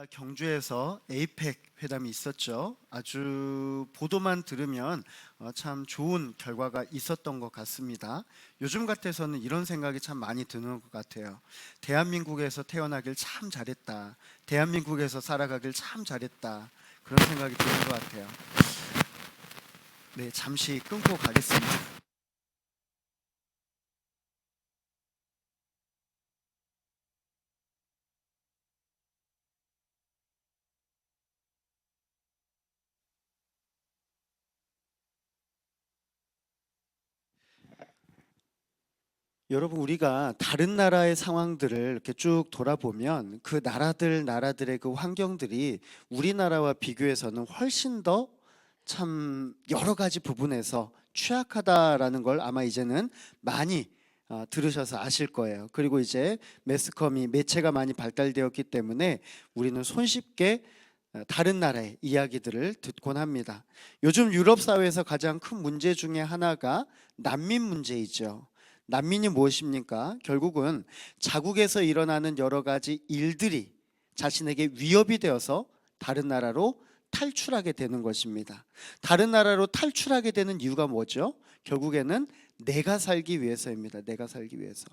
경주에서 에이펙 회담이 있었죠. 아주 보도만 들으면 참 좋은 결과가 있었던 것 같습니다. 요즘 같아서는 이런 생각이 참 많이 드는 것 같아요. 대한민국에서 태어나길 참 잘했다. 대한민국에서 살아가길 참 잘했다. 그런 생각이 드는 것 같아요. 네, 잠시 끊고 가겠습니다. 여러분, 우리가 다른 나라의 상황들을 이렇게 쭉 돌아보면 그 나라들의 그 환경들이 우리나라와 비교해서는 훨씬 더 참 여러 가지 부분에서 취약하다라는 걸 아마 이제는 많이 들으셔서 아실 거예요. 그리고 이제 매체가 많이 발달되었기 때문에 우리는 손쉽게 다른 나라의 이야기들을 듣곤 합니다. 요즘 유럽 사회에서 가장 큰 문제 중에 하나가 난민 문제이죠. 난민이 무엇입니까? 결국은 자국에서 일어나는 여러 가지 일들이 자신에게 위협이 되어서 다른 나라로 탈출하게 되는 것입니다. 다른 나라로 탈출하게 되는 이유가 뭐죠? 결국에는 내가 살기 위해서입니다. 내가 살기 위해서.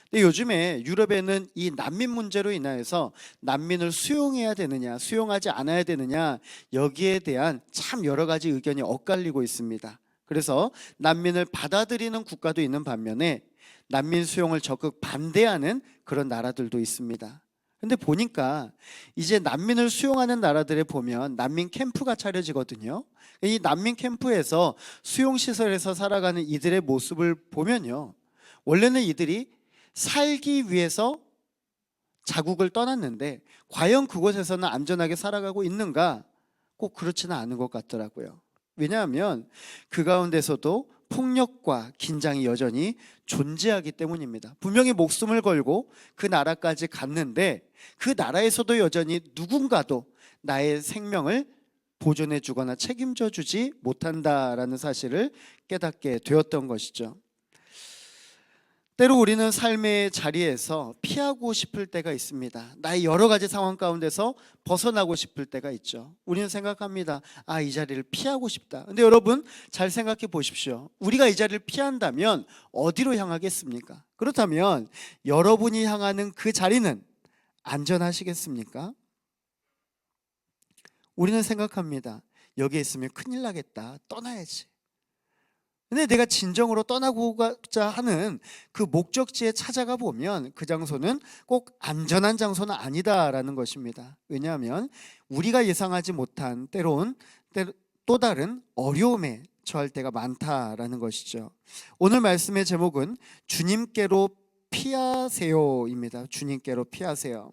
근데 요즘에 유럽에는 이 난민 문제로 인하여서 난민을 수용해야 되느냐, 수용하지 않아야 되느냐, 여기에 대한 참 여러 가지 의견이 엇갈리고 있습니다. 그래서 난민을 받아들이는 국가도 있는 반면에 난민 수용을 적극 반대하는 그런 나라들도 있습니다. 근데 보니까 이제 난민을 수용하는 나라들에 보면 난민 캠프가 차려지거든요. 이 난민 캠프에서 수용시설에서 살아가는 이들의 모습을 보면요, 원래는 이들이 살기 위해서 자국을 떠났는데 과연 그곳에서는 안전하게 살아가고 있는가? 꼭 그렇지는 않은 것 같더라고요. 왜냐하면 그 가운데서도 폭력과 긴장이 여전히 존재하기 때문입니다. 분명히 목숨을 걸고 그 나라까지 갔는데 그 나라에서도 여전히 누군가도 나의 생명을 보존해 주거나 책임져 주지 못한다라는 사실을 깨닫게 되었던 것이죠. 때로 우리는 삶의 자리에서 피하고 싶을 때가 있습니다. 나의 여러 가지 상황 가운데서 벗어나고 싶을 때가 있죠. 우리는 생각합니다. 이 자리를 피하고 싶다. 근데 여러분, 잘 생각해 보십시오. 우리가 이 자리를 피한다면 어디로 향하겠습니까? 그렇다면 여러분이 향하는 그 자리는 안전하시겠습니까? 우리는 생각합니다. 여기에 있으면 큰일 나겠다. 떠나야지. 근데 내가 진정으로 떠나고자 하는 그 목적지에 찾아가 보면 그 장소는 꼭 안전한 장소는 아니다라는 것입니다. 왜냐하면 우리가 예상하지 못한 때론 또 다른 어려움에 처할 때가 많다라는 것이죠. 오늘 말씀의 제목은 주님께로 피하세요입니다. 주님께로 피하세요.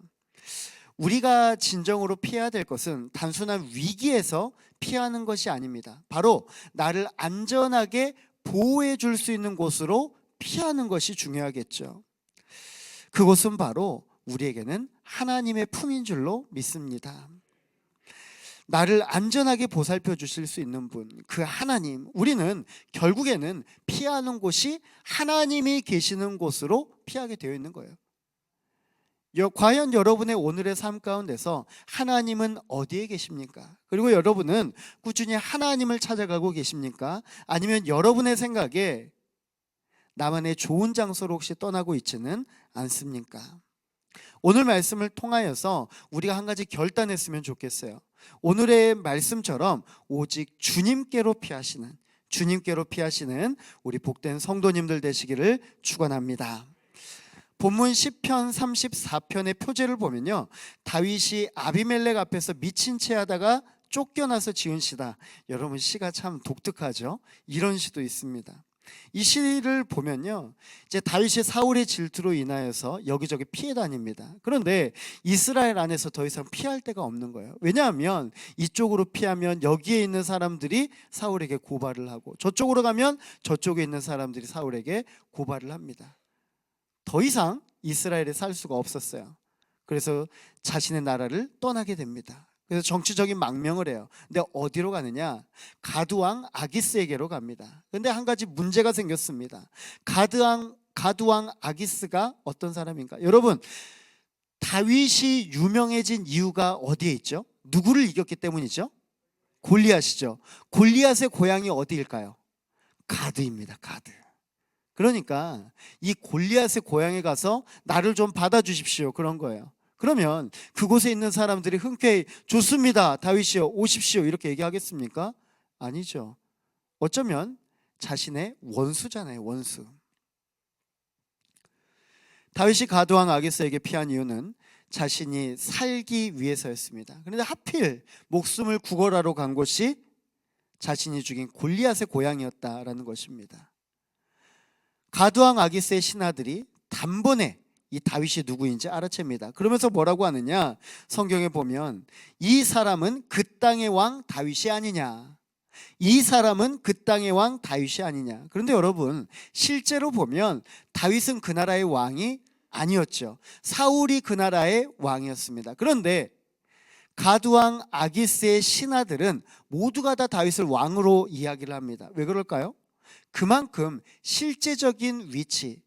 우리가 진정으로 피해야 될 것은 단순한 위기에서 피하는 것이 아닙니다. 바로 나를 안전하게 보호해 줄 수 있는 곳으로 피하는 것이 중요하겠죠. 그곳은 바로 우리에게는 하나님의 품인 줄로 믿습니다. 나를 안전하게 보살펴 주실 수 있는 분, 그 하나님, 우리는 결국에는 피하는 곳이 하나님이 계시는 곳으로 피하게 되어 있는 거예요. 과연 여러분의 오늘의 삶 가운데서 하나님은 어디에 계십니까? 그리고 여러분은 꾸준히 하나님을 찾아가고 계십니까? 아니면 여러분의 생각에 나만의 좋은 장소로 혹시 떠나고 있지는 않습니까? 오늘 말씀을 통하여서 우리가 한 가지 결단했으면 좋겠어요. 오늘의 말씀처럼 오직 주님께로 피하시는 우리 복된 성도님들 되시기를 축원합니다. 본문 시편 34편의 표제를 보면요, 다윗이 아비멜렉 앞에서 미친 채 하다가 쫓겨나서 지은 시다. 여러분, 시가 참 독특하죠. 이런 시도 있습니다. 이 시를 보면요, 이제 다윗이 사울의 질투로 인하여서 여기저기 피해 다닙니다. 그런데 이스라엘 안에서 더 이상 피할 데가 없는 거예요. 왜냐하면 이쪽으로 피하면 여기에 있는 사람들이 사울에게 고발을 하고, 저쪽으로 가면 저쪽에 있는 사람들이 사울에게 고발을 합니다. 더 이상 이스라엘에 살 수가 없었어요. 그래서 자신의 나라를 떠나게 됩니다. 그래서 정치적인 망명을 해요. 근데 어디로 가느냐? 가드왕 아기스에게로 갑니다. 근데 한 가지 문제가 생겼습니다. 가드왕 아기스가 어떤 사람인가? 여러분, 다윗이 유명해진 이유가 어디에 있죠? 누구를 이겼기 때문이죠? 골리앗이죠. 골리앗의 고향이 어디일까요? 가드입니다. 가드. 그러니까 이 골리앗의 고향에 가서 나를 좀 받아주십시오, 그런 거예요. 그러면 그곳에 있는 사람들이 흔쾌히 좋습니다, 다윗이요, 오십시오, 이렇게 얘기하겠습니까? 아니죠. 어쩌면 자신의 원수잖아요, 원수. 다윗이 가드왕 아기스에게 피한 이유는 자신이 살기 위해서였습니다. 그런데 하필 목숨을 구걸하러 간 곳이 자신이 죽인 골리앗의 고향이었다라는 것입니다. 가드왕 아기스의 신하들이 단번에 이 다윗이 누구인지 알아챕니다. 그러면서 뭐라고 하느냐, 성경에 보면 이 사람은 그 땅의 왕 다윗이 아니냐, 이 사람은 그 땅의 왕 다윗이 아니냐. 그런데 여러분, 실제로 보면 다윗은 그 나라의 왕이 아니었죠. 사울이 그 나라의 왕이었습니다. 그런데 가드왕 아기스의 신하들은 모두가 다 다윗을 왕으로 이야기를 합니다. 왜 그럴까요? 그만큼 실제적인 위치,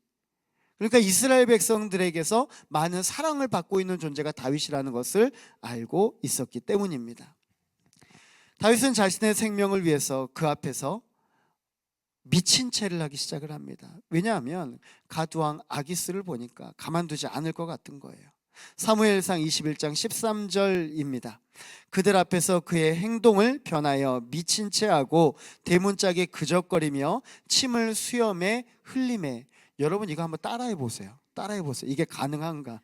그러니까 이스라엘 백성들에게서 많은 사랑을 받고 있는 존재가 다윗이라는 것을 알고 있었기 때문입니다. 다윗은 자신의 생명을 위해서 그 앞에서 미친 채를 하기 시작을 합니다. 왜냐하면 가드왕 아기스를 보니까 가만두지 않을 것 같은 거예요. 사무엘상 21장 13절입니다. 그들 앞에서 그의 행동을 변하여 미친 채 하고 대문짝에 그적거리며 침을 수염에 흘리매. 여러분, 이거 한번 따라해 보세요. 따라해 보세요. 이게 가능한가?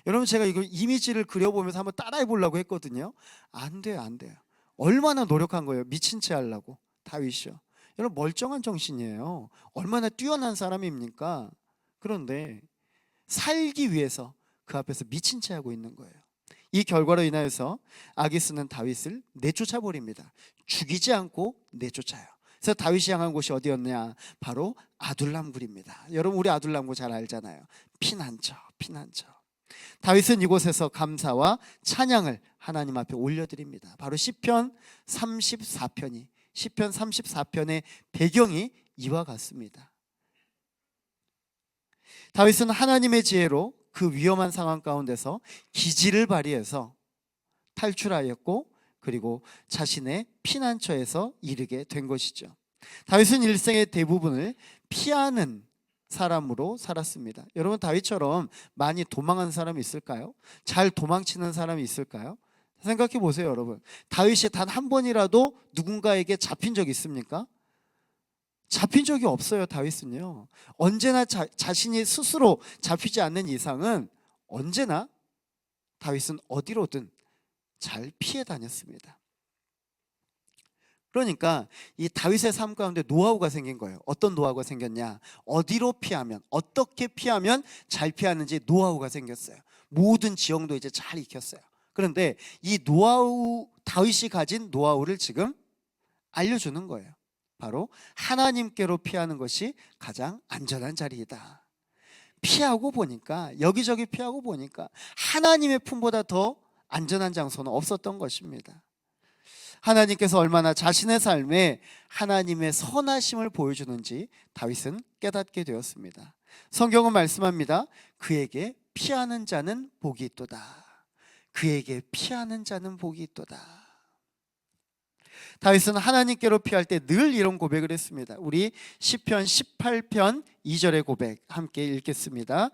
여러분, 제가 이거 이미지를 그려보면서 한번 따라해 보려고 했거든요. 안 돼요, 안 돼요. 얼마나 노력한 거예요, 미친 채 하려고. 다윗이요. 여러분, 멀쩡한 정신이에요. 얼마나 뛰어난 사람입니까? 그런데 살기 위해서 그 앞에서 미친 채 하고 있는 거예요. 이 결과로 인하여서 아기스는 다윗을 내쫓아 버립니다. 죽이지 않고 내쫓아요. 그래서 다윗이 향한 곳이 어디였냐? 바로 아둘람굴입니다. 여러분, 우리 아둘람굴 잘 알잖아요. 피난처, 피난처. 다윗은 이곳에서 감사와 찬양을 하나님 앞에 올려드립니다. 바로 시편 34편의 배경이 이와 같습니다. 다윗은 하나님의 지혜로 그 위험한 상황 가운데서 기지를 발휘해서 탈출하였고, 그리고 자신의 피난처에서 이르게 된 것이죠. 다윗은 일생의 대부분을 피하는 사람으로 살았습니다. 여러분, 다윗처럼 많이 도망한 사람이 있을까요? 잘 도망치는 사람이 있을까요? 생각해 보세요, 여러분. 다윗이 단 한 번이라도 누군가에게 잡힌 적이 있습니까? 잡힌 적이 없어요. 다윗은요, 언제나 자신이 스스로 잡히지 않는 이상은 언제나 다윗은 어디로든 잘 피해 다녔습니다. 그러니까 이 다윗의 삶 가운데 노하우가 생긴 거예요. 어떤 노하우가 생겼냐? 어디로 피하면, 어떻게 피하면 잘 피하는지 노하우가 생겼어요. 모든 지형도 이제 잘 익혔어요. 그런데 이 노하우, 다윗이 가진 노하우를 지금 알려주는 거예요. 바로 하나님께로 피하는 것이 가장 안전한 자리이다. 피하고 보니까, 여기저기 피하고 보니까 하나님의 품보다 더 안전한 장소는 없었던 것입니다. 하나님께서 얼마나 자신의 삶에 하나님의 선하심을 보여주는지 다윗은 깨닫게 되었습니다. 성경은 말씀합니다. 그에게 피하는 자는 복이 있도다. 그에게 피하는 자는 복이 있도다. 다윗은 하나님께로 피할 때 늘 이런 고백을 했습니다. 우리 시편 18편 2절의 고백 함께 읽겠습니다.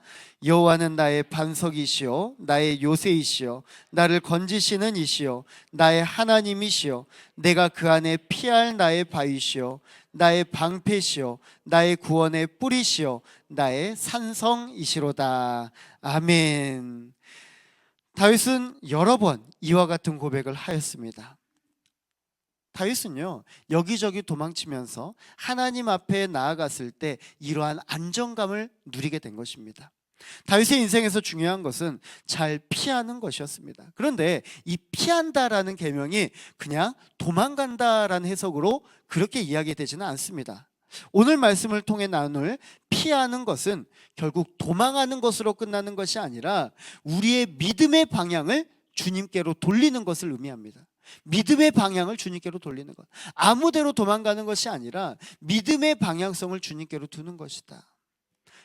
여호와는 나의 반석이시요 나의 요새이시요 나를 건지시는 이시요 나의 하나님이시요 내가 그 안에 피할 나의 바위시요 나의 방패시요 나의 구원의 뿌리시요 나의 산성이시로다. 아멘. 다윗은 여러 번 이와 같은 고백을 하였습니다. 다윗은요, 여기저기 도망치면서 하나님 앞에 나아갔을 때 이러한 안정감을 누리게 된 것입니다. 다윗의 인생에서 중요한 것은 잘 피하는 것이었습니다. 그런데 이 피한다라는 계명이 그냥 도망간다라는 해석으로 그렇게 이야기되지는 않습니다. 오늘 말씀을 통해 나눌 피하는 것은 결국 도망하는 것으로 끝나는 것이 아니라 우리의 믿음의 방향을 주님께로 돌리는 것을 의미합니다. 믿음의 방향을 주님께로 돌리는 것, 아무데로 도망가는 것이 아니라 믿음의 방향성을 주님께로 두는 것이다.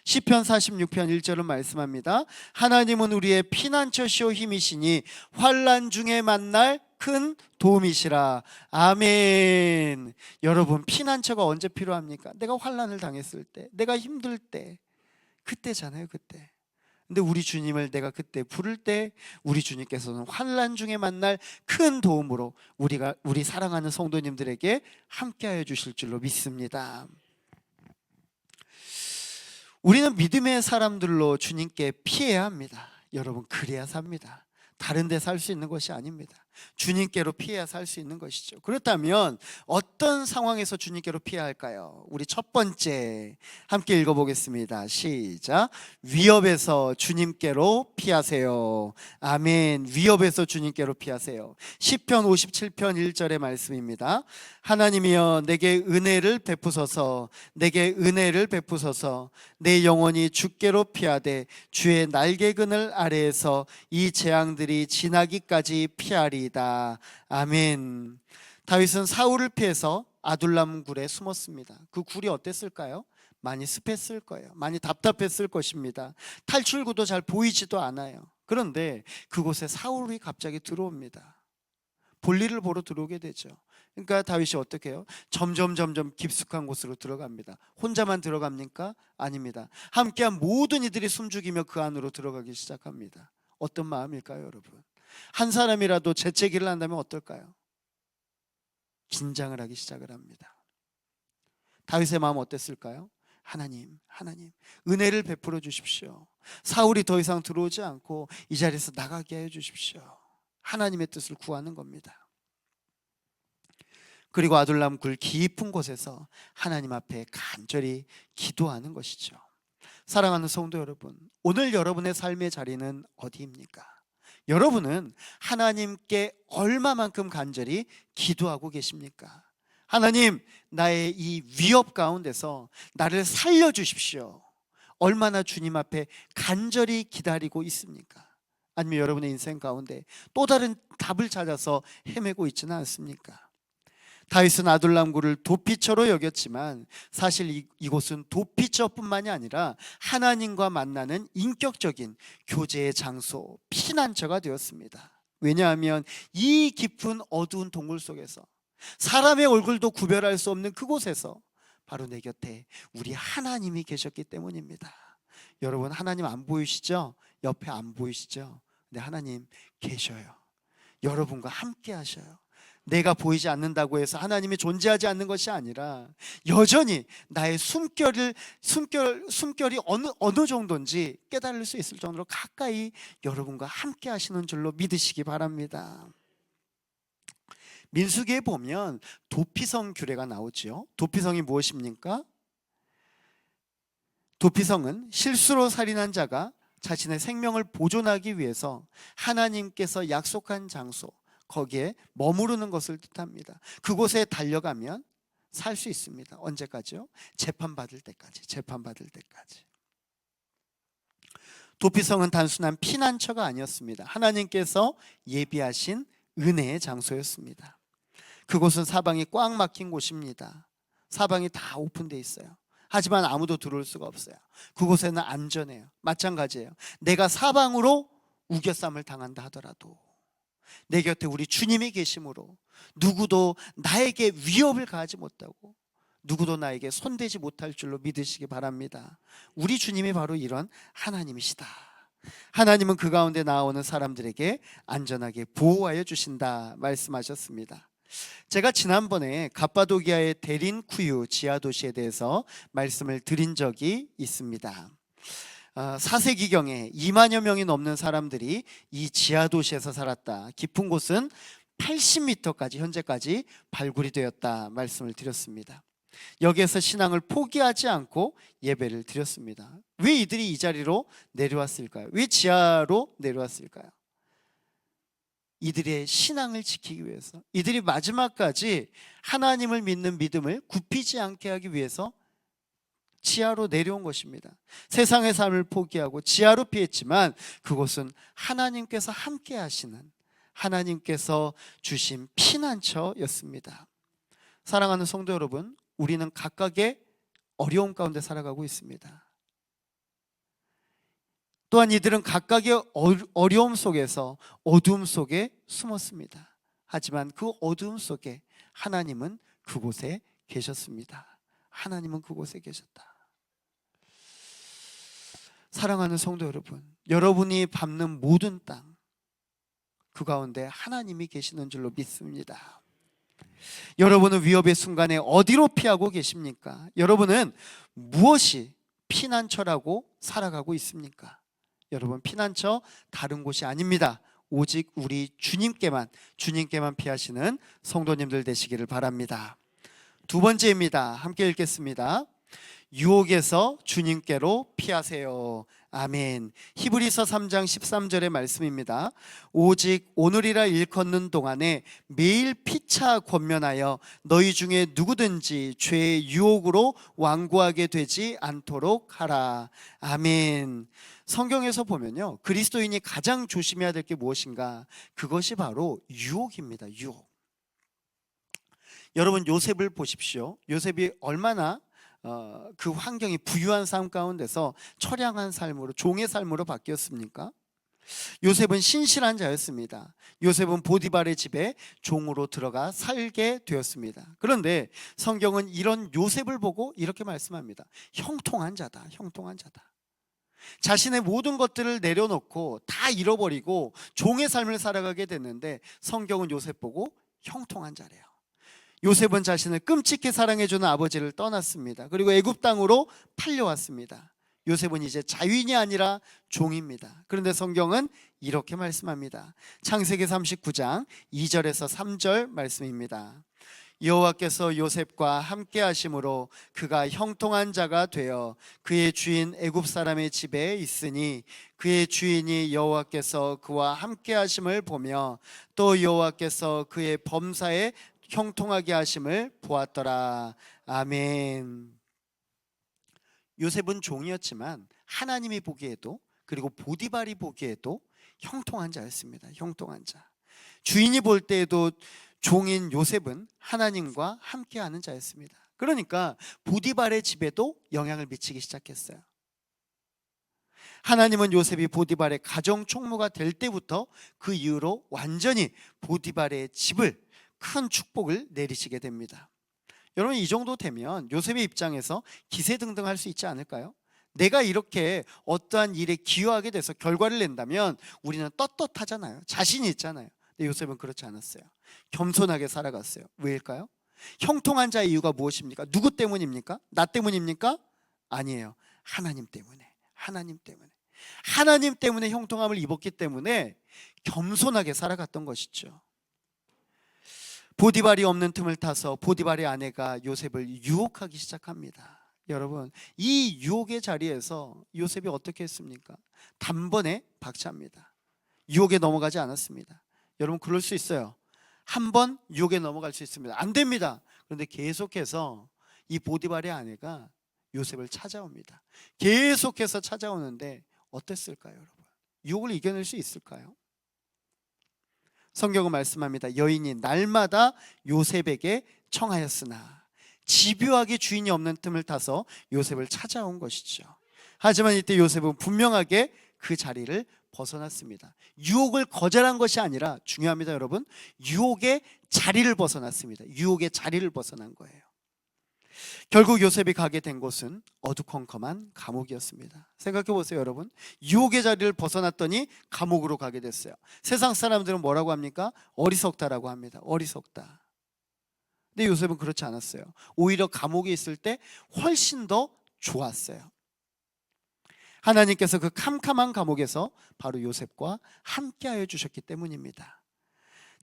시편 46편 1절은 말씀합니다. 하나님은 우리의 피난처시오 힘이시니 환난 중에 만날 큰 도움이시라. 아멘. 여러분, 피난처가 언제 필요합니까? 내가 환난을 당했을 때, 내가 힘들 때, 그때잖아요, 그때. 근데 우리 주님을 내가 그때 부를 때 우리 주님께서는 환난 중에 만날 큰 도움으로 우리 사랑하는 성도님들에게 함께하여 주실 줄로 믿습니다. 우리는 믿음의 사람들로 주님께 피해야 합니다. 여러분, 그래야 삽니다. 다른 데 살 수 있는 것이 아닙니다. 주님께로 피해야 살 수 있는 것이죠. 그렇다면 어떤 상황에서 주님께로 피해야 할까요? 우리 첫 번째 함께 읽어보겠습니다. 시작. 위협에서 주님께로 피하세요. 아멘. 위협에서 주님께로 피하세요. 시편 57편 1절의 말씀입니다. 하나님이여 내게 은혜를 베푸소서. 내게 은혜를 베푸소서. 내 영혼이 주께로 피하되 주의 날개 그늘 아래에서 이 재앙들이 지나기까지 피하리. 아멘. 다윗은 사울을 피해서 아둘람 굴에 숨었습니다. 그 굴이 어땠을까요? 많이 습했을 거예요. 많이 답답했을 것입니다. 탈출구도 잘 보이지도 않아요. 그런데 그곳에 사울이 갑자기 들어옵니다. 볼일을 보러 들어오게 되죠. 그러니까 다윗이 어떻게 해요? 점점 깊숙한 곳으로 들어갑니다. 혼자만 들어갑니까? 아닙니다. 함께한 모든 이들이 숨죽이며 그 안으로 들어가기 시작합니다. 어떤 마음일까요, 여러분? 한 사람이라도 재채기를 한다면 어떨까요? 긴장을 하기 시작을 합니다. 다윗의 마음 어땠을까요? 하나님 은혜를 베풀어 주십시오. 사울이 더 이상 들어오지 않고 이 자리에서 나가게 해 주십시오. 하나님의 뜻을 구하는 겁니다. 그리고 아둘람 굴 깊은 곳에서 하나님 앞에 간절히 기도하는 것이죠. 사랑하는 성도 여러분, 오늘 여러분의 삶의 자리는 어디입니까? 여러분은 하나님께 얼마만큼 간절히 기도하고 계십니까? 하나님, 나의 이 위협 가운데서 나를 살려주십시오. 얼마나 주님 앞에 간절히 기다리고 있습니까? 아니면 여러분의 인생 가운데 또 다른 답을 찾아서 헤매고 있지는 않습니까? 다윗은 아둘람 굴을 도피처로 여겼지만 사실 이곳은 도피처뿐만이 아니라 하나님과 만나는 인격적인 교제의 장소, 피난처가 되었습니다. 왜냐하면 이 깊은 어두운 동굴 속에서 사람의 얼굴도 구별할 수 없는 그곳에서 바로 내 곁에 우리 하나님이 계셨기 때문입니다. 여러분, 하나님 안 보이시죠? 옆에 안 보이시죠? 근데 하나님 계셔요. 여러분과 함께 하셔요. 내가 보이지 않는다고 해서 하나님이 존재하지 않는 것이 아니라 여전히 나의 숨결이 어느 정도인지 깨달을 수 있을 정도로 가까이 여러분과 함께 하시는 줄로 믿으시기 바랍니다. 민수기에 보면 도피성 규례가 나오죠. 도피성이 무엇입니까? 도피성은 실수로 살인한 자가 자신의 생명을 보존하기 위해서 하나님께서 약속한 장소, 거기에 머무르는 것을 뜻합니다. 그곳에 달려가면 살 수 있습니다. 언제까지요? 재판받을 때까지. 도피성은 단순한 피난처가 아니었습니다. 하나님께서 예비하신 은혜의 장소였습니다. 그곳은 사방이 꽉 막힌 곳입니다. 사방이 다 오픈되어 있어요. 하지만 아무도 들어올 수가 없어요. 그곳에는 안전해요. 마찬가지예요. 내가 사방으로 우겨쌈을 당한다 하더라도 내 곁에 우리 주님이 계심으로 누구도 나에게 위협을 가하지 못하고 누구도 나에게 손대지 못할 줄로 믿으시기 바랍니다. 우리 주님이 바로 이런 하나님이시다. 하나님은 그 가운데 나오는 사람들에게 안전하게 보호하여 주신다 말씀하셨습니다. 제가 지난번에 갑바도기아의 데린쿠유 지하도시에 대해서 말씀을 드린 적이 있습니다. 4세기경에 2만여 명이 넘는 사람들이 이 지하도시에서 살았다. 깊은 곳은 80m까지 현재까지 발굴이 되었다 말씀을 드렸습니다. 여기에서 신앙을 포기하지 않고 예배를 드렸습니다. 왜 이들이 이 자리로 내려왔을까요? 왜 지하로 내려왔을까요? 이들의 신앙을 지키기 위해서, 이들이 마지막까지 하나님을 믿는 믿음을 굽히지 않게 하기 위해서 지하로 내려온 것입니다. 세상의 삶을 포기하고 지하로 피했지만 그곳은 하나님께서 함께 하시는, 하나님께서 주신 피난처였습니다. 사랑하는 성도 여러분, 우리는 각각의 어려움 가운데 살아가고 있습니다. 또한 이들은 각각의 어려움 속에서 어두움 속에 숨었습니다. 하지만 그 어두움 속에 하나님은 그곳에 계셨습니다. 하나님은 그곳에 계셨다. 사랑하는 성도 여러분, 여러분이 밟는 모든 땅, 그 가운데 하나님이 계시는 줄로 믿습니다. 여러분은 위협의 순간에 어디로 피하고 계십니까? 여러분은 무엇이 피난처라고 살아가고 있습니까? 여러분, 피난처 다른 곳이 아닙니다. 오직 우리 주님께만 피하시는 성도님들 되시기를 바랍니다. 두 번째입니다. 함께 읽겠습니다. 유혹에서 주님께로 피하세요. 아멘. 히브리서 3장 13절의 말씀입니다. 오직 오늘이라 일컫는 동안에 매일 피차 권면하여 너희 중에 누구든지 죄의 유혹으로 완고하게 되지 않도록 하라. 아멘. 성경에서 보면요, 그리스도인이 가장 조심해야 될 게 무엇인가? 그것이 바로 유혹입니다. 유혹. 여러분, 요셉을 보십시오. 요셉이 얼마나 그 환경이 부유한 삶 가운데서 처량한 삶으로, 종의 삶으로 바뀌었습니까? 요셉은 신실한 자였습니다. 요셉은 보디발의 집에 종으로 들어가 살게 되었습니다. 그런데 성경은 이런 요셉을 보고 이렇게 말씀합니다. 형통한 자다, 형통한 자다. 자신의 모든 것들을 내려놓고 다 잃어버리고 종의 삶을 살아가게 됐는데 성경은 요셉 보고 형통한 자래요. 요셉은 자신을 끔찍히 사랑해주는 아버지를 떠났습니다. 그리고 애굽 땅으로 팔려왔습니다. 요셉은 이제 자유인이 아니라 종입니다. 그런데 성경은 이렇게 말씀합니다. 창세기 39장 2절에서 3절 말씀입니다. 여호와께서 요셉과 함께 하심으로 그가 형통한 자가 되어 그의 주인 애굽 사람의 집에 있으니 그의 주인이 여호와께서 그와 함께 하심을 보며 또 여호와께서 그의 범사에 형통하게 하심을 보았더라. 아멘. 요셉은 종이었지만 하나님이 보기에도, 그리고 보디발이 보기에도 형통한 자였습니다. 형통한 자. 주인이 볼 때에도 종인 요셉은 하나님과 함께하는 자였습니다. 그러니까 보디발의 집에도 영향을 미치기 시작했어요. 하나님은 요셉이 보디발의 가정 총무가 될 때부터 그 이후로 완전히 보디발의 집을, 큰 축복을 내리시게 됩니다. 여러분, 이 정도 되면 요셉의 입장에서 기세등등할 수 있지 않을까요? 내가 이렇게 어떠한 일에 기여하게 돼서 결과를 낸다면 우리는 떳떳하잖아요. 자신이 있잖아요. 근데 요셉은 그렇지 않았어요. 겸손하게 살아갔어요. 왜일까요? 형통한 자의 이유가 무엇입니까? 누구 때문입니까? 나 때문입니까? 아니에요. 하나님 때문에. 하나님 때문에. 하나님 때문에 형통함을 입었기 때문에 겸손하게 살아갔던 것이죠. 보디발이 없는 틈을 타서 보디발의 아내가 요셉을 유혹하기 시작합니다. 여러분, 이 유혹의 자리에서 요셉이 어떻게 했습니까? 단번에 박차합니다. 유혹에 넘어가지 않았습니다. 여러분, 그럴 수 있어요. 한 번 유혹에 넘어갈 수 있습니다. 안 됩니다. 그런데 계속해서 이 보디발의 아내가 요셉을 찾아옵니다. 계속해서 찾아오는데 어땠을까요, 여러분? 유혹을 이겨낼 수 있을까요? 성경은 말씀합니다. 여인이 날마다 요셉에게 청하였으나, 집요하게 주인이 없는 틈을 타서 요셉을 찾아온 것이죠. 하지만 이때 요셉은 분명하게 그 자리를 벗어났습니다. 유혹을 거절한 것이 아니라, 중요합니다 여러분, 유혹의 자리를 벗어났습니다. 유혹의 자리를 벗어난 거예요. 결국 요셉이 가게 된 곳은 어두컴컴한 감옥이었습니다. 생각해 보세요 여러분. 유혹의 자리를 벗어났더니 감옥으로 가게 됐어요. 세상 사람들은 뭐라고 합니까? 어리석다라고 합니다. 어리석다. 근데 요셉은 그렇지 않았어요. 오히려 감옥에 있을 때 훨씬 더 좋았어요. 하나님께서 그 캄캄한 감옥에서 바로 요셉과 함께하여 주셨기 때문입니다.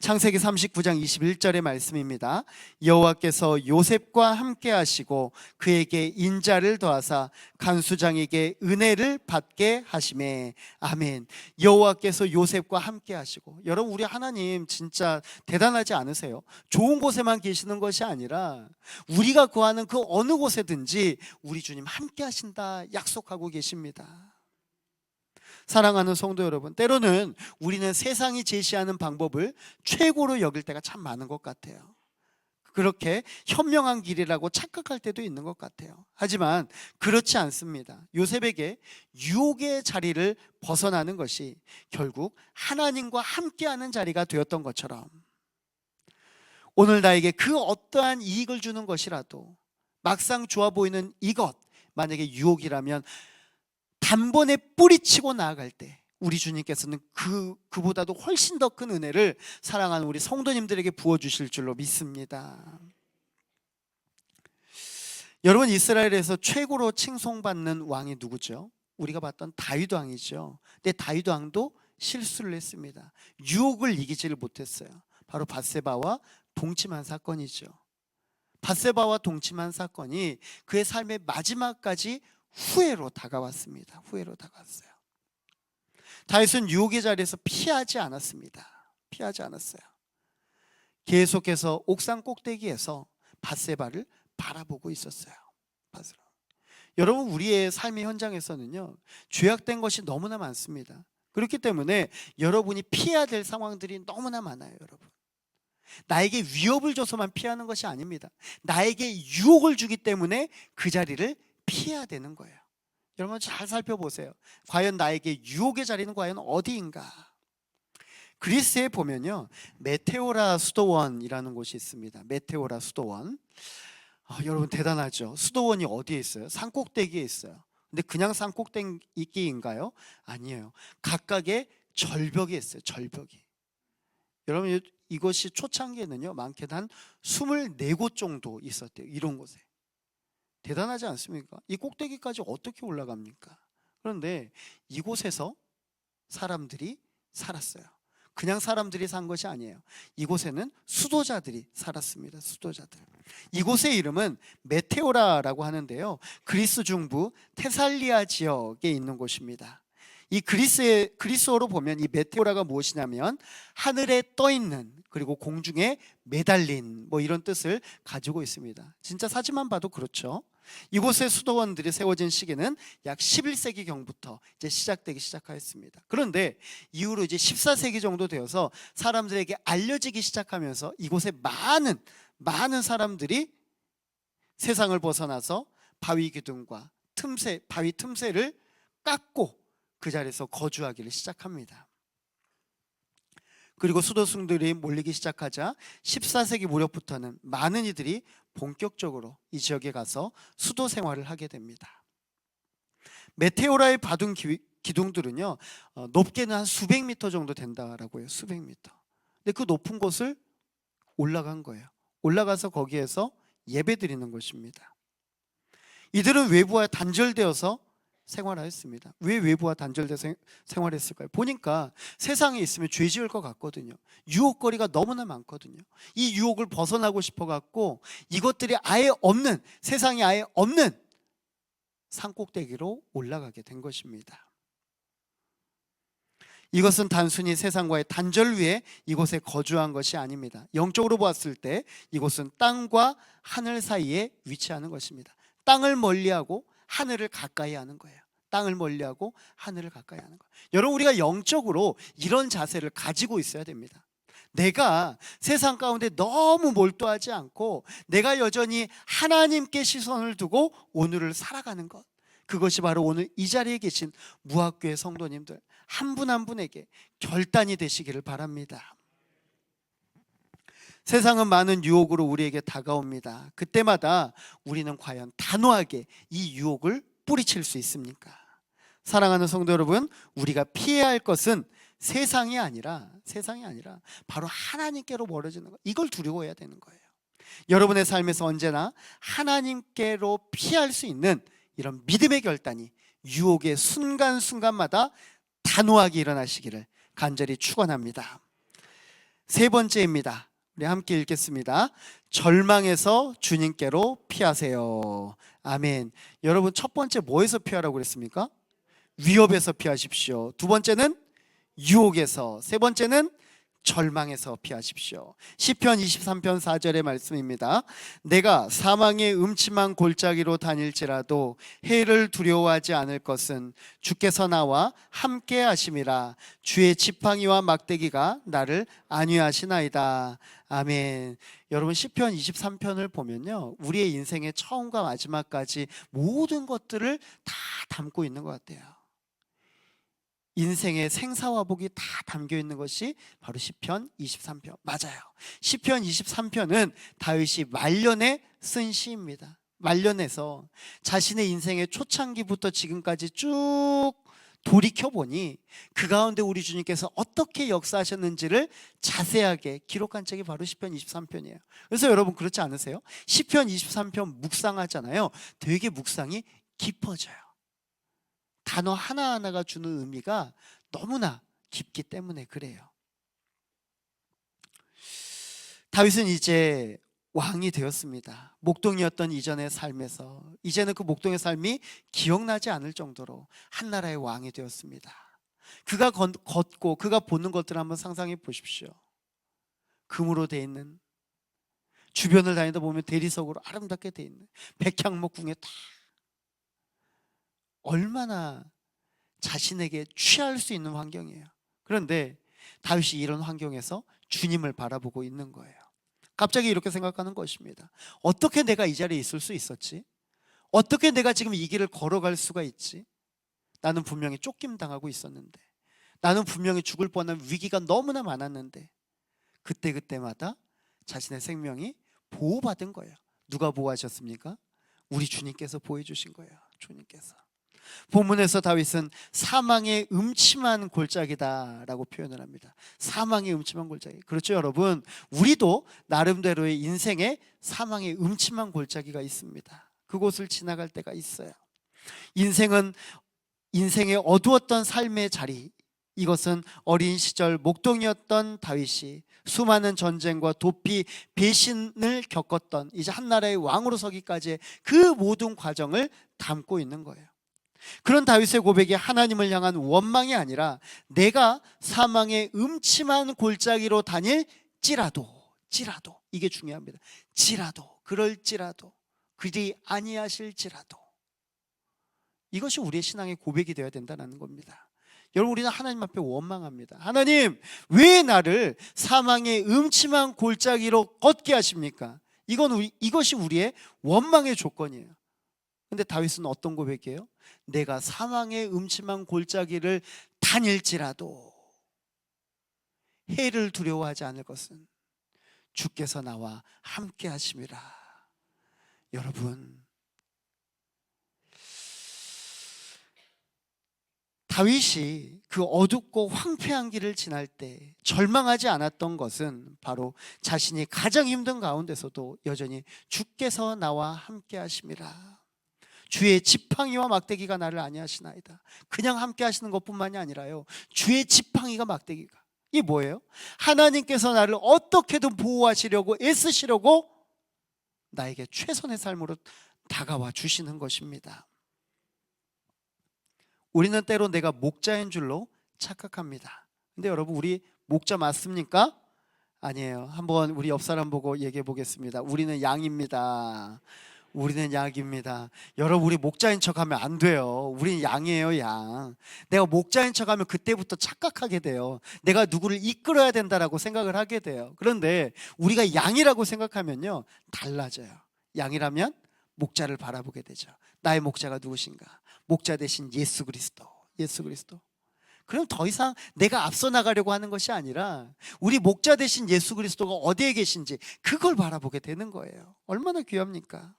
창세기 39장 21절의 말씀입니다. 여호와께서 요셉과 함께 하시고 그에게 인자를 더하사 간수장에게 은혜를 받게 하시매. 아멘. 여호와께서 요셉과 함께 하시고, 여러분, 우리 하나님 진짜 대단하지 않으세요? 좋은 곳에만 계시는 것이 아니라 우리가 구하는 그 어느 곳에든지 우리 주님 함께 하신다 약속하고 계십니다. 사랑하는 성도 여러분, 때로는 우리는 세상이 제시하는 방법을 최고로 여길 때가 참 많은 것 같아요. 그렇게 현명한 길이라고 착각할 때도 있는 것 같아요. 하지만 그렇지 않습니다. 요셉에게 유혹의 자리를 벗어나는 것이 결국 하나님과 함께하는 자리가 되었던 것처럼, 오늘 나에게 그 어떠한 이익을 주는 것이라도 막상 좋아 보이는 이것, 만약에 유혹이라면 단번에 뿌리치고 나아갈 때 우리 주님께서는 그보다도 훨씬 더 큰 은혜를 사랑하는 우리 성도님들에게 부어주실 줄로 믿습니다. 여러분, 이스라엘에서 최고로 칭송받는 왕이 누구죠? 우리가 봤던 다윗 왕이죠. 근데 다윗 왕도 실수를 했습니다. 유혹을 이기지를 못했어요. 바로 밧세바와 동침한 사건이죠. 밧세바와 동침한 사건이 그의 삶의 마지막까지 후회로 다가왔습니다. 후회로 다가왔어요. 다윗은 유혹의 자리에서 피하지 않았습니다. 피하지 않았어요. 계속해서 옥상 꼭대기에서 밧세바를 바라보고 있었어요. 여러분, 우리의 삶의 현장에서는요, 죄악된 것이 너무나 많습니다. 그렇기 때문에 여러분이 피해야 될 상황들이 너무나 많아요. 여러분, 나에게 위협을 줘서만 피하는 것이 아닙니다. 나에게 유혹을 주기 때문에 그 자리를 피해야 되는 거예요. 여러분, 잘 살펴보세요. 과연 나에게 유혹의 자리는 과연 어디인가? 그리스에 보면요, 메테오라 수도원이라는 곳이 있습니다. 메테오라 수도원. 여러분, 대단하죠. 수도원이 어디에 있어요? 산꼭대기에 있어요. 근데 그냥 산꼭대기인가요? 아니에요. 각각의 절벽이 있어요. 절벽이. 여러분, 이것이 초창기에는요, 많게는 한 24곳 정도 있었대요. 이런 곳에. 대단하지 않습니까? 이 꼭대기까지 어떻게 올라갑니까? 그런데 이곳에서 사람들이 살았어요. 그냥 사람들이 산 것이 아니에요. 이곳에는 수도자들이 살았습니다. 수도자들. 이곳의 이름은 메테오라라고 하는데요, 그리스 중부 테살리아 지역에 있는 곳입니다. 이 그리스어로 보면 이 메테오라가 무엇이냐면 하늘에 떠 있는, 그리고 공중에 매달린, 이런 뜻을 가지고 있습니다. 진짜 사진만 봐도 그렇죠. 이곳의 수도원들이 세워진 시기는 약 11세기 경부터 이제 시작되기 시작하였습니다. 그런데 이후로 이제 14세기 정도 되어서 사람들에게 알려지기 시작하면서 이곳에 많은 사람들이 세상을 벗어나서 바위 기둥과 바위 틈새를 깎고 그 자리에서 거주하기를 시작합니다. 그리고 수도승들이 몰리기 시작하자 14세기 무렵부터는 많은 이들이 본격적으로 이 지역에 가서 수도 생활을 하게 됩니다. 메테오라의 바둥 기둥들은요, 높게는 한 수백 미터 정도 된다라고 해요. 수백 미터. 근데 그 높은 곳을 올라간 거예요. 올라가서 거기에서 예배 드리는 것입니다. 이들은 외부와 단절되어서 생활하였습니다. 왜 외부와 단절돼서 생활했을까요? 보니까 세상에 있으면 죄 지을 것 같거든요. 유혹거리가 너무나 많거든요. 이 유혹을 벗어나고 싶어 갖고 이것들이 아예 없는, 세상에 아예 없는 산꼭대기로 올라가게 된 것입니다. 이것은 단순히 세상과의 단절 위에 이곳에 거주한 것이 아닙니다. 영적으로 보았을 때 이곳은 땅과 하늘 사이에 위치하는 것입니다. 땅을 멀리하고 하늘을 가까이 하는 거예요. 땅을 멀리하고 하늘을 가까이 하는 거예요. 여러분, 우리가 영적으로 이런 자세를 가지고 있어야 됩니다. 내가 세상 가운데 너무 몰두하지 않고 내가 여전히 하나님께 시선을 두고 오늘을 살아가는 것, 그것이 바로 오늘 이 자리에 계신 무학교의 성도님들 한 분 한 분에게 결단이 되시기를 바랍니다. 세상은 많은 유혹으로 우리에게 다가옵니다. 그때마다 우리는 과연 단호하게 이 유혹을 뿌리칠 수 있습니까? 사랑하는 성도 여러분, 우리가 피해야 할 것은 세상이 아니라 바로 하나님께로 멀어지는 것, 이걸 두려워해야 되는 거예요. 여러분의 삶에서 언제나 하나님께로 피할 수 있는 이런 믿음의 결단이 유혹의 순간순간마다 단호하게 일어나시기를 간절히 축원합니다. 세 번째입니다. 우리 함께 읽겠습니다. 절망에서 주님께로 피하세요. 아멘. 여러분, 첫 번째 뭐에서 피하라고 그랬습니까? 위협에서 피하십시오. 두 번째는 유혹에서, 세 번째는 절망에서 피하십시오. 시편 23편 4절의 말씀입니다. 내가 사망의 음침한 골짜기로 다닐지라도 해를 두려워하지 않을 것은 주께서 나와 함께 하심이라. 주의 지팡이와 막대기가 나를 안위하시나이다. 아멘. 여러분, 시편 23편을 보면요, 우리의 인생의 처음과 마지막까지 모든 것들을 다 담고 있는 것 같아요. 인생의 생사화복이 다 담겨 있는 것이 바로 시편 23편. 맞아요. 시편 23편은 다윗이 말년에 쓴 시입니다. 말년에서 자신의 인생의 초창기부터 지금까지 쭉 돌이켜보니 그 가운데 우리 주님께서 어떻게 역사하셨는지를 자세하게 기록한 책이 바로 시편 23편이에요. 그래서 여러분, 그렇지 않으세요? 시편 23편 묵상하잖아요. 되게 묵상이 깊어져요. 단어 하나하나가 주는 의미가 너무나 깊기 때문에 그래요. 다윗은 이제 왕이 되었습니다. 목동이었던 이전의 삶에서 이제는 그 목동의 삶이 기억나지 않을 정도로 한 나라의 왕이 되었습니다. 그가 걷고 그가 보는 것들을 한번 상상해 보십시오. 금으로 돼 있는, 주변을 다니다 보면 대리석으로 아름답게 돼 있는 백향목 궁에 다, 얼마나 자신에게 취할 수 있는 환경이에요. 그런데 다윗이 이런 환경에서 주님을 바라보고 있는 거예요. 갑자기 이렇게 생각하는 것입니다. 어떻게 내가 이 자리에 있을 수 있었지? 어떻게 내가 지금 이 길을 걸어갈 수가 있지? 나는 분명히 쫓김당하고 있었는데, 나는 분명히 죽을 뻔한 위기가 너무나 많았는데, 그때마다 자신의 생명이 보호받은 거예요. 누가 보호하셨습니까? 우리 주님께서 보호해 주신 거예요. 주님께서. 본문에서 다윗은 사망의 음침한 골짜기다라고 표현을 합니다. 사망의 음침한 골짜기. 그렇죠, 여러분? 우리도 나름대로의 인생에 사망의 음침한 골짜기가 있습니다. 그곳을 지나갈 때가 있어요. 인생은 인생의 어두웠던 삶의 자리, 이것은 어린 시절 목동이었던 다윗이 수많은 전쟁과 도피, 배신을 겪었던 이제 한 나라의 왕으로 서기까지의 그 모든 과정을 담고 있는 거예요. 그런 다윗의 고백이 하나님을 향한 원망이 아니라 내가 사망의 음침한 골짜기로 다닐지라도, 이게 중요합니다. 그럴지라도 그리 아니하실지라도, 이것이 우리의 신앙의 고백이 되어야 된다는 겁니다. 여러분, 우리는 하나님 앞에 원망합니다. 하나님, 왜 나를 사망의 음침한 골짜기로 걷게 하십니까? 이것이 우리의 원망의 조건이에요. 근데 다윗은 어떤 고백이에요? 내가 사망의 음침한 골짜기를 다닐지라도 해를 두려워하지 않을 것은 주께서 나와 함께 하심이라. 여러분, 다윗이 그 어둡고 황폐한 길을 지날 때 절망하지 않았던 것은 바로 자신이 가장 힘든 가운데서도 여전히 주께서 나와 함께 하심이라. 주의 지팡이와 막대기가 나를 안위하시나이다. 그냥 함께 하시는 것뿐만이 아니라요, 주의 지팡이가 막대기가, 이게 뭐예요? 하나님께서 나를 어떻게든 보호하시려고 애쓰시려고 나에게 최선의 삶으로 다가와 주시는 것입니다. 우리는 때로 내가 목자인 줄로 착각합니다. 근데 여러분, 우리 목자 맞습니까? 아니에요. 한번 우리 옆 사람 보고 얘기해 보겠습니다. 우리는 양입니다. 우리는 양입니다. 여러분, 우리 목자인 척하면 안 돼요. 우리는 양이에요, 양. 내가 목자인 척하면 그때부터 착각하게 돼요. 내가 누구를 이끌어야 된다라고 생각을 하게 돼요. 그런데 우리가 양이라고 생각하면요, 달라져요. 양이라면 목자를 바라보게 되죠. 나의 목자가 누구신가? 목자 대신 예수 그리스도. 그럼 더 이상 내가 앞서 나가려고 하는 것이 아니라 우리 목자 대신 예수 그리스도가 어디에 계신지 그걸 바라보게 되는 거예요. 얼마나 귀합니까?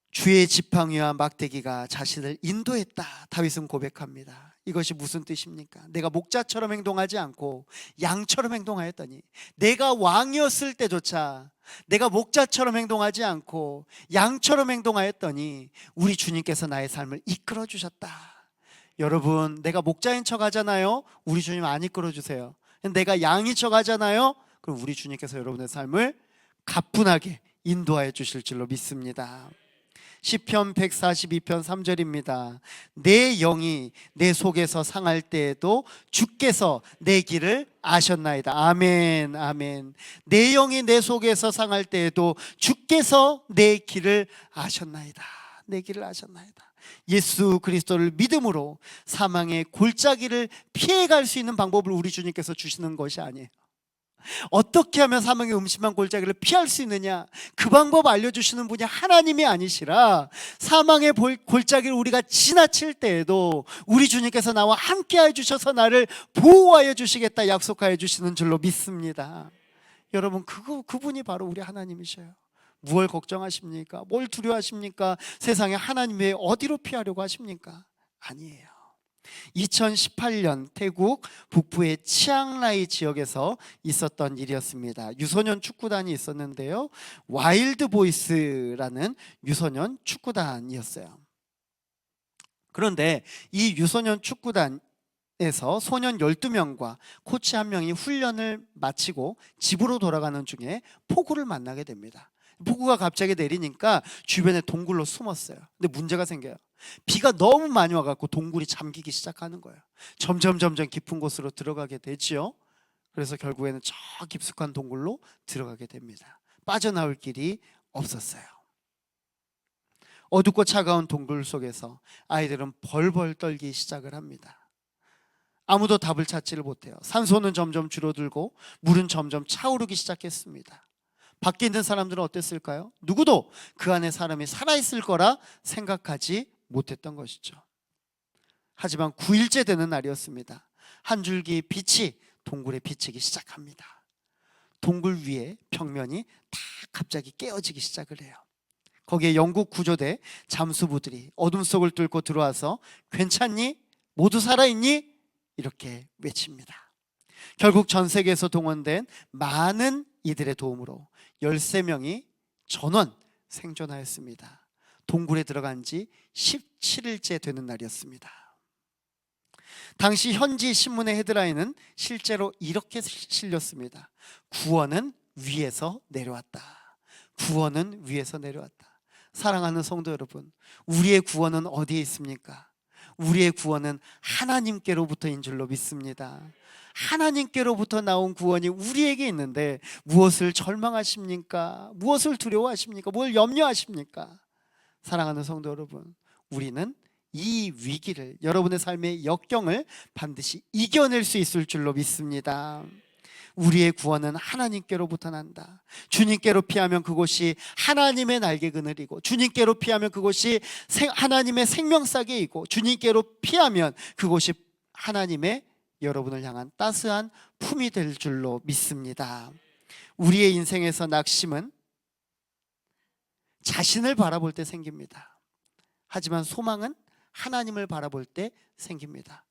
주의 지팡이와 막대기가 자신을 인도했다, 다윗은 고백합니다. 이것이 무슨 뜻입니까? 내가 목자처럼 행동하지 않고 양처럼 행동하였더니, 내가 왕이었을 때조차 내가 목자처럼 행동하지 않고 양처럼 행동하였더니 우리 주님께서 나의 삶을 이끌어 주셨다. 여러분, 내가 목자인 척 하잖아요. 우리 주님 안 이끌어 주세요. 내가 양인 척 하잖아요. 그럼 우리 주님께서 여러분의 삶을 가뿐하게 인도하여 주실 줄로 믿습니다. 시편 142편 3절입니다. 내 영이 내 속에서 상할 때에도 주께서 내 길을 아셨나이다. 아멘, 아멘. 내 영이 내 속에서 상할 때에도 주께서 내 길을 아셨나이다. 내 길을 아셨나이다. 예수 그리스도를 믿음으로 사망의 골짜기를 피해갈 수 있는 방법을 우리 주님께서 주시는 것이 아니에요. 어떻게 하면 사망의 음침한 골짜기를 피할 수 있느냐, 그 방법 알려주시는 분이 하나님이 아니시라 사망의 골짜기를 우리가 지나칠 때에도 우리 주님께서 나와 함께 해주셔서 나를 보호하여 주시겠다 약속하여 주시는 줄로 믿습니다. 여러분, 그분이 바로 우리 하나님이셔요. 무엇을 걱정하십니까? 뭘 두려워하십니까? 세상에 하나님 외에 어디로 피하려고 하십니까? 아니에요. 2018년 태국 북부의 치앙라이 지역에서 있었던 일이었습니다. 유소년 축구단이 있었는데요, 와일드 보이스라는 유소년 축구단이었어요. 그런데 이 유소년 축구단에서 소년 12명과 코치 1명이 훈련을 마치고 집으로 돌아가는 중에 폭우를 만나게 됩니다. 폭우가 갑자기 내리니까 주변에 동굴로 숨었어요. 근데 문제가 생겨요. 비가 너무 많이 와갖고 동굴이 잠기기 시작하는 거예요. 점점 깊은 곳으로 들어가게 되지요. 그래서 결국에는 저 깊숙한 동굴로 들어가게 됩니다. 빠져나올 길이 없었어요. 어둡고 차가운 동굴 속에서 아이들은 벌벌 떨기 시작을 합니다. 아무도 답을 찾지를 못해요. 산소는 점점 줄어들고 물은 점점 차오르기 시작했습니다. 밖에 있는 사람들은 어땠을까요? 누구도 그 안에 사람이 살아있을 거라 생각하지 못했던 것이죠. 하지만 9일째 되는 날이었습니다. 한 줄기 빛이 동굴에 비치기 시작합니다. 동굴 위에 벽면이 다 갑자기 깨어지기 시작을 해요. 거기에 영국 구조대 잠수부들이 어둠 속을 뚫고 들어와서 괜찮니? 모두 살아있니? 이렇게 외칩니다. 결국 전 세계에서 동원된 많은 이들의 도움으로 13명이 전원 생존하였습니다. 동굴에 들어간 지 17일째 되는 날이었습니다. 당시 현지 신문의 헤드라인은 실제로 이렇게 실렸습니다. 구원은 위에서 내려왔다. 구원은 위에서 내려왔다. 사랑하는 성도 여러분, 우리의 구원은 어디에 있습니까? 우리의 구원은 하나님께로부터인 줄로 믿습니다. 하나님께로부터 나온 구원이 우리에게 있는데 무엇을 절망하십니까? 무엇을 두려워하십니까? 뭘 염려하십니까? 사랑하는 성도 여러분, 우리는 이 위기를, 여러분의 삶의 역경을 반드시 이겨낼 수 있을 줄로 믿습니다. 우리의 구원은 하나님께로부터 난다. 주님께로 피하면 그곳이 하나님의 날개 그늘이고, 주님께로 피하면 그곳이 하나님의 생명싸개이고, 주님께로 피하면 그곳이 하나님의 여러분을 향한 따스한 품이 될 줄로 믿습니다. 우리의 인생에서 낙심은 자신을 바라볼 때 생깁니다. 하지만 소망은 하나님을 바라볼 때 생깁니다.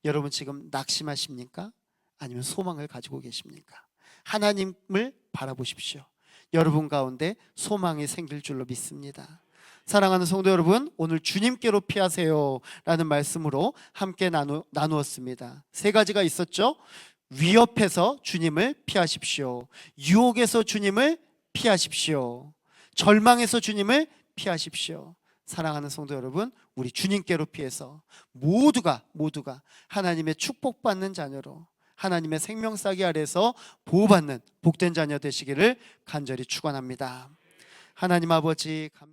여러분 지금 낙심하십니까? 아니면 소망을 가지고 계십니까? 하나님을 바라보십시오. 여러분 가운데 소망이 생길 줄로 믿습니다. 사랑하는 성도 여러분, 오늘 주님께로 피하세요 라는 말씀으로 함께 나누었습니다. 세 가지가 있었죠. 위협에서 주님을 피하십시오. 유혹에서 주님을 피하십시오. 절망에서 주님을 피하십시오. 사랑하는 성도 여러분, 우리 주님께로 피해서 모두가 하나님의 축복받는 자녀로, 하나님의 생명싸개 아래서 보호받는 복된 자녀 되시기를 간절히 축원합니다. 하나님 아버지 감사합니다.